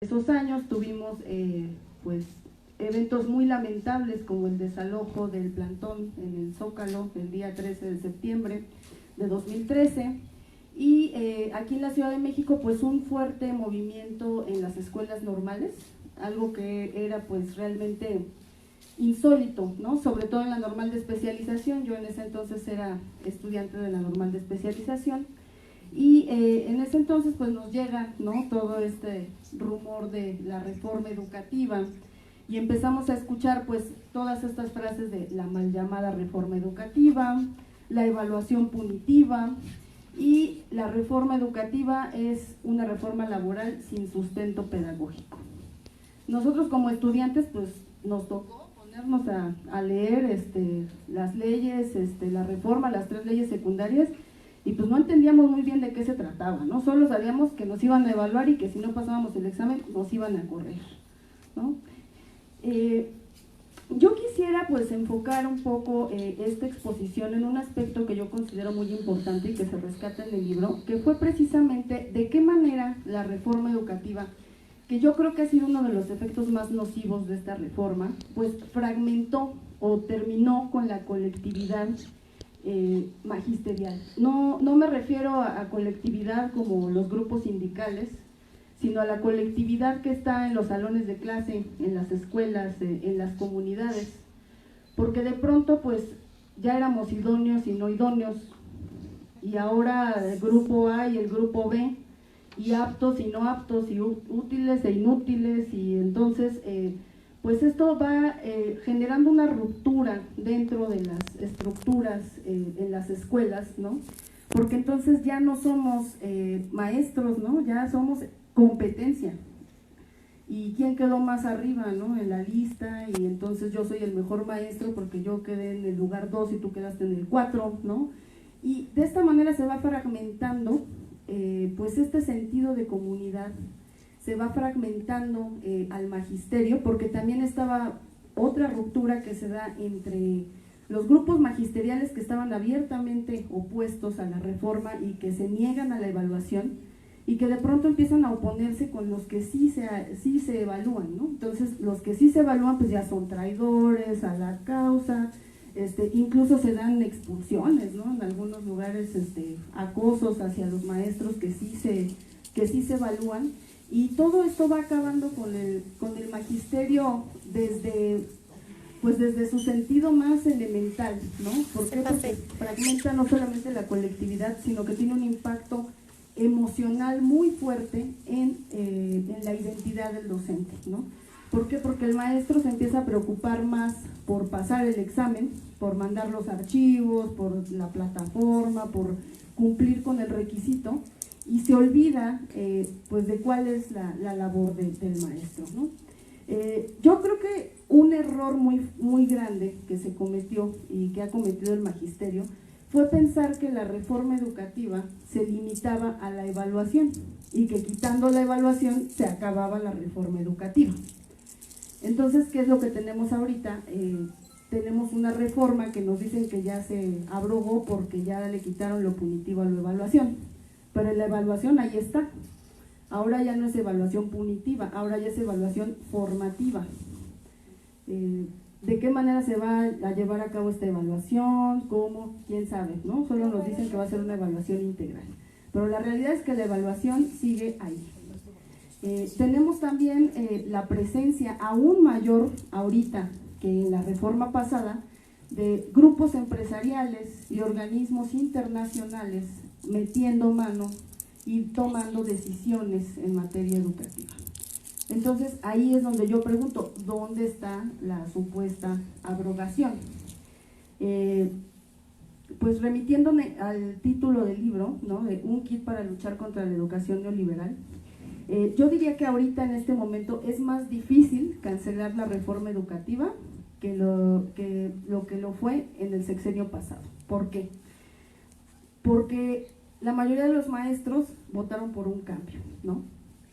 Esos años tuvimos pues eventos muy lamentables como el desalojo del plantón en el Zócalo el día 13 de septiembre de 2013 y aquí en la Ciudad de México pues un fuerte movimiento en las escuelas normales, algo que era pues realmente insólito, ¿no? Sobre todo en la normal de especialización. Yo en ese entonces era estudiante de la normal de especialización y en ese entonces pues nos llega, ¿no?, todo este rumor de la reforma educativa y empezamos a escuchar pues todas estas frases de la mal llamada reforma educativa, la evaluación punitiva y la reforma educativa es una reforma laboral sin sustento pedagógico. Nosotros como estudiantes pues nos tocó ponernos a leer las leyes, la reforma, las 3 leyes secundarias, y pues no entendíamos muy bien de qué se trataba, ¿no? Solo sabíamos que nos iban a evaluar y que si no pasábamos el examen nos iban a correr, ¿no? Yo quisiera pues enfocar un poco esta exposición en un aspecto que yo considero muy importante y que se rescata en el libro, que fue precisamente de qué manera la reforma educativa, que yo creo que ha sido uno de los efectos más nocivos de esta reforma, pues fragmentó o terminó con la colectividad magisterial. No me refiero a colectividad como los grupos sindicales, sino a la colectividad que está en los salones de clase, en las escuelas, en las comunidades, porque de pronto pues ya éramos idóneos y no idóneos, y ahora el grupo A y el grupo B, y aptos y no aptos, y útiles e inútiles, y entonces pues esto va generando una ruptura dentro de las estructuras en las escuelas, ¿no? Porque entonces ya no somos maestros, ¿no? Ya somos competencia. ¿Y quién quedó más arriba, ¿no?, en la lista? Y entonces yo soy el mejor maestro porque yo quedé en el lugar 2 y tú quedaste en el 4, ¿no? Y de esta manera se va fragmentando pues este sentido de comunidad, se va fragmentando al magisterio, porque también estaba otra ruptura que se da entre los grupos magisteriales que estaban abiertamente opuestos a la reforma y que se niegan a la evaluación, y que de pronto empiezan a oponerse con los que sí se evalúan, ¿no? Entonces los que sí se evalúan pues ya son traidores a la causa, incluso se dan expulsiones, ¿no? En algunos lugares acosos hacia los maestros que sí se evalúan, y todo esto va acabando con el magisterio desde su sentido más elemental, ¿no? ¿Por qué? Porque fragmenta no solamente la colectividad, sino que tiene un impacto emocional muy fuerte en la identidad del docente, ¿no? ¿Por qué? Porque el maestro se empieza a preocupar más por pasar el examen, por mandar los archivos, por la plataforma, por cumplir con el requisito, y se olvida pues de cuál es la labor del maestro, ¿no? Yo creo que un error muy grande que se cometió y que ha cometido el magisterio fue pensar que la reforma educativa se limitaba a la evaluación y que quitando la evaluación se acababa la reforma educativa. Entonces, ¿qué es lo que tenemos ahorita? Tenemos una reforma que nos dicen que ya se abrogó porque ya le quitaron lo punitivo a la evaluación, pero la evaluación ahí está. Ahora ya no es evaluación punitiva, ahora ya es evaluación formativa. ¿De qué manera se va a llevar a cabo esta evaluación? ¿Cómo? ¿Quién sabe? ¿No? Solo nos dicen que va a ser una evaluación integral, pero la realidad es que la evaluación sigue ahí. Tenemos también la presencia aún mayor ahorita que en la reforma pasada de grupos empresariales y organismos internacionales metiendo mano y tomando decisiones en materia educativa. Entonces ahí es donde yo pregunto, ¿dónde está la supuesta abrogación? Pues remitiéndome al título del libro, ¿no?, de Un kit para luchar contra la educación neoliberal, yo diría que ahorita en este momento es más difícil cancelar la reforma educativa que lo fue en el sexenio pasado. ¿Por qué? Porque la mayoría de los maestros votaron por un cambio, ¿no?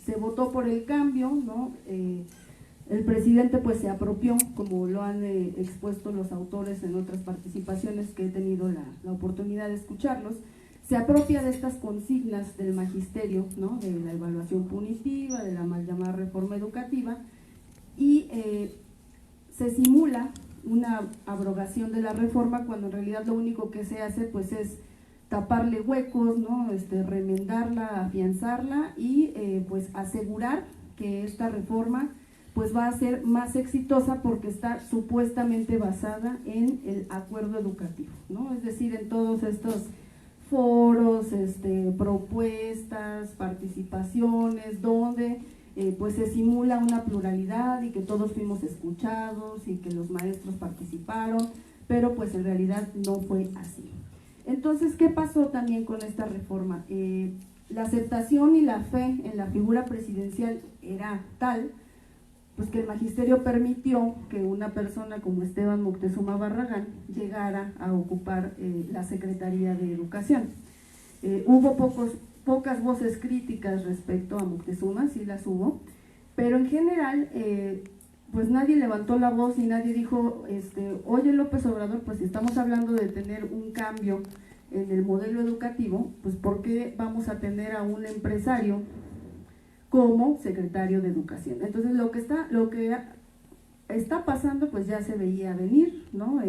Se votó por el cambio, ¿no? El presidente pues se apropió, como lo han expuesto los autores en otras participaciones que he tenido la oportunidad de escucharlos, se apropia de estas consignas del magisterio, ¿no? De la evaluación punitiva, de la mal llamada reforma educativa, y se simula una abrogación de la reforma cuando en realidad lo único que se hace pues es taparle huecos, ¿no? Remendarla, afianzarla y pues asegurar que esta reforma pues va a ser más exitosa porque está supuestamente basada en el acuerdo educativo, ¿no? Es decir, en todos estos foros, propuestas, participaciones, donde pues se simula una pluralidad y que todos fuimos escuchados y que los maestros participaron, pero pues en realidad no fue así. Entonces, ¿qué pasó también con esta reforma? La aceptación y la fe en la figura presidencial era tal, pues que el magisterio permitió que una persona como Esteban Moctezuma Barragán llegara a ocupar la Secretaría de Educación. Hubo pocas voces críticas respecto a Moctezuma, sí las hubo, pero en general pues nadie levantó la voz y nadie dijo, oye López Obrador, pues si estamos hablando de tener un cambio en el modelo educativo, pues ¿por qué vamos a tener a un empresario como secretario de Educación? Entonces lo que está pasando pues ya se veía venir, ¿no?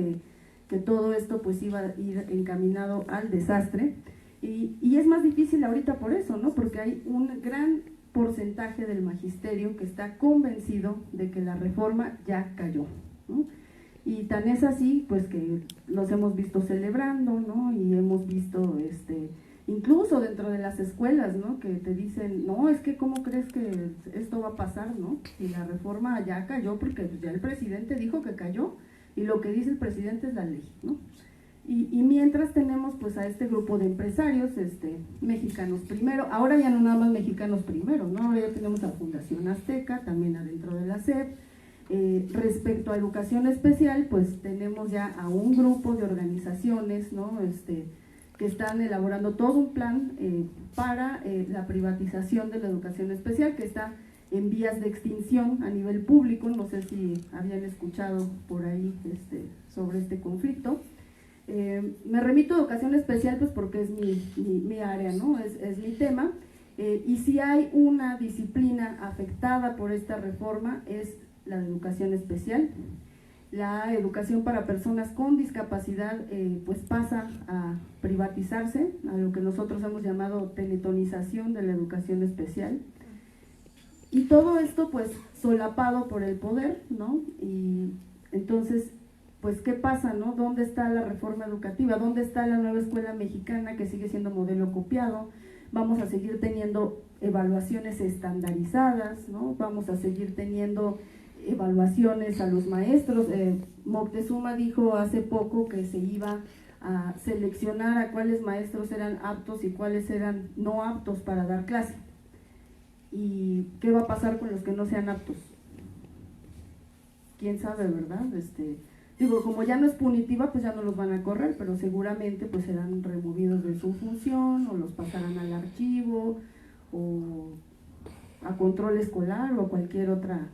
Que todo esto pues iba a ir encaminado al desastre. Y es más difícil ahorita por eso, ¿no? Porque hay un gran porcentaje del magisterio que está convencido de que la reforma ya cayó, ¿no? Y tan es así, pues que los hemos visto celebrando, ¿no? Y hemos visto, incluso dentro de las escuelas, ¿no? Que te dicen, no, es que ¿cómo crees que esto va a pasar, no? Y la reforma ya cayó porque ya el presidente dijo que cayó y lo que dice el presidente es la ley, ¿no? Y mientras tenemos pues a este grupo de empresarios, mexicanos primero, ahora ya no nada más mexicanos primero, ¿no? Ahora ya tenemos a Fundación Azteca, también adentro de la SEP. Respecto a educación especial, pues tenemos ya a un grupo de organizaciones, ¿no? Que están elaborando todo un plan para la privatización de la educación especial, que está en vías de extinción a nivel público. No sé si habían escuchado por ahí sobre este conflicto. Me remito a educación especial pues porque es mi área, ¿no? Es mi tema, y si hay una disciplina afectada por esta reforma es la de educación especial. La educación para personas con discapacidad pues pasa a privatizarse, a lo que nosotros hemos llamado teletonización de la educación especial, y todo esto pues solapado por el poder, ¿no? Y entonces pues ¿qué pasa, no? ¿Dónde está la reforma educativa? ¿Dónde está la nueva escuela mexicana que sigue siendo modelo copiado? Vamos a seguir teniendo evaluaciones estandarizadas, ¿no? Vamos a seguir teniendo evaluaciones a los maestros. Moctezuma dijo hace poco que se iba a seleccionar a cuáles maestros eran aptos y cuáles eran no aptos para dar clase. ¿Y qué va a pasar con los que no sean aptos? ¿Quién sabe, verdad? Digo, como ya no es punitiva, pues ya no los van a correr, pero seguramente pues serán removidos de su función o los pasarán al archivo o a control escolar o a cualquier otra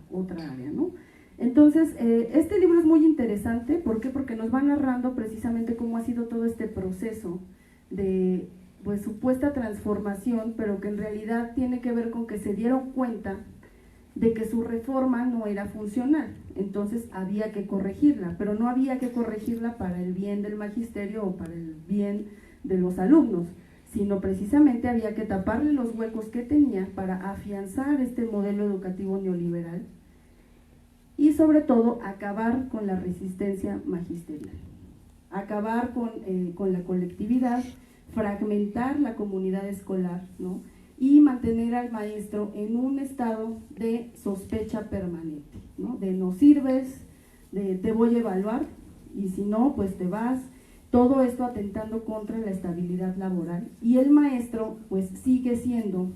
área, ¿no? Entonces, este libro es muy interesante. ¿Por qué? Porque nos va narrando precisamente cómo ha sido todo este proceso de pues supuesta transformación, pero que en realidad tiene que ver con que se dieron cuenta de que su reforma no era funcional, entonces había que corregirla, pero no había que corregirla para el bien del magisterio o para el bien de los alumnos, sino precisamente había que taparle los huecos que tenía para afianzar este modelo educativo neoliberal y sobre todo acabar con la resistencia magisterial, acabar con la colectividad, fragmentar la comunidad escolar, ¿no? Y mantener al maestro en un estado de sospecha permanente, ¿no? De no sirves, de te voy a evaluar y si no, pues te vas. Todo esto atentando contra la estabilidad laboral, y el maestro pues sigue siendo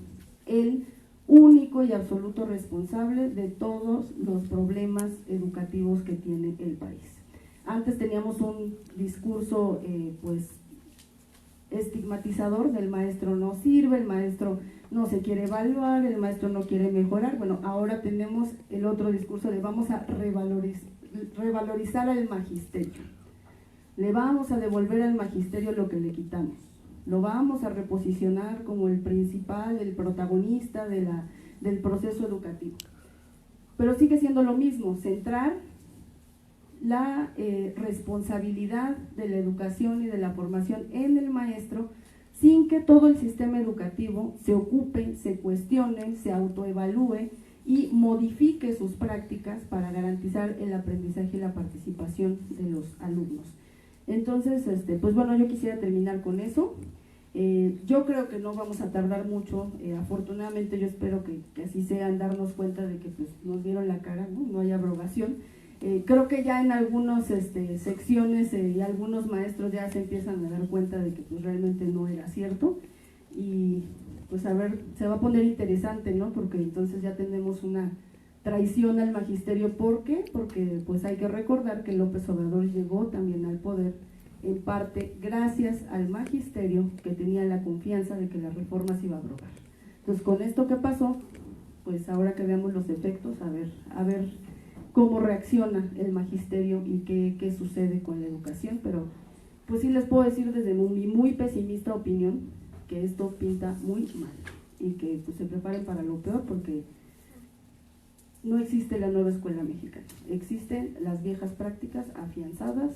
el único y absoluto responsable de todos los problemas educativos que tiene el país. Antes teníamos un discurso pues estigmatizador del maestro no sirve, el maestro no se quiere evaluar, el maestro no quiere mejorar. Bueno, ahora tenemos el otro discurso de vamos a revalorizar al magisterio, le vamos a devolver al magisterio lo que le quitamos, lo vamos a reposicionar como el principal, el protagonista del proceso educativo. Pero sigue siendo lo mismo, centrar la responsabilidad de la educación y de la formación en el maestro, sin que todo el sistema educativo se ocupe, se cuestione, se autoevalúe y modifique sus prácticas para garantizar el aprendizaje y la participación de los alumnos. Entonces, pues bueno, yo quisiera terminar con eso. Yo creo que no vamos a tardar mucho, afortunadamente yo espero que así sea, en darnos cuenta de que pues, nos dieron la cara, no hay abrogación. Creo que ya en algunas secciones y algunos maestros ya se empiezan a dar cuenta de que pues, realmente no era cierto, y pues a ver, se va a poner interesante, ¿no? Porque entonces ya tenemos una traición al magisterio. ¿Por qué? Porque pues hay que recordar que López Obrador llegó también al poder en parte gracias al magisterio, que tenía la confianza de que la reforma se iba a abrogar. Entonces, con esto que pasó, pues ahora que veamos los efectos, a ver cómo reacciona el magisterio y qué sucede con la educación. Pero pues sí les puedo decir desde mi muy pesimista opinión que esto pinta muy mal y que pues, se preparen para lo peor, porque no existe la nueva escuela mexicana, existen las viejas prácticas afianzadas,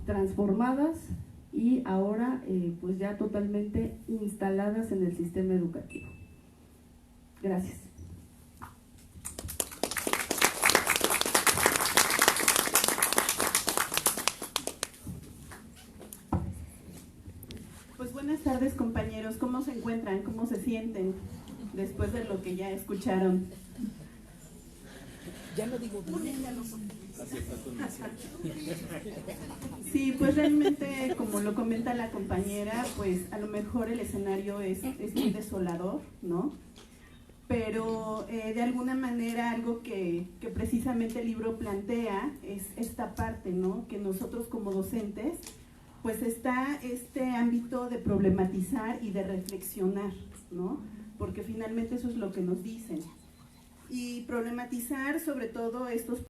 transformadas y ahora pues ya totalmente instaladas en el sistema educativo. Gracias. Pues buenas tardes, compañeros. ¿Cómo se encuentran? ¿Cómo se sienten después de lo que ya escucharon? Ya lo digo bien. Sí, pues realmente, como lo comenta la compañera, pues a lo mejor el escenario es muy desolador, ¿no? Pero de alguna manera algo que precisamente el libro plantea es esta parte, ¿no? Que nosotros como docentes, pues está este ámbito de problematizar y de reflexionar, ¿no? Porque finalmente eso es lo que nos dicen. Y problematizar sobre todo estos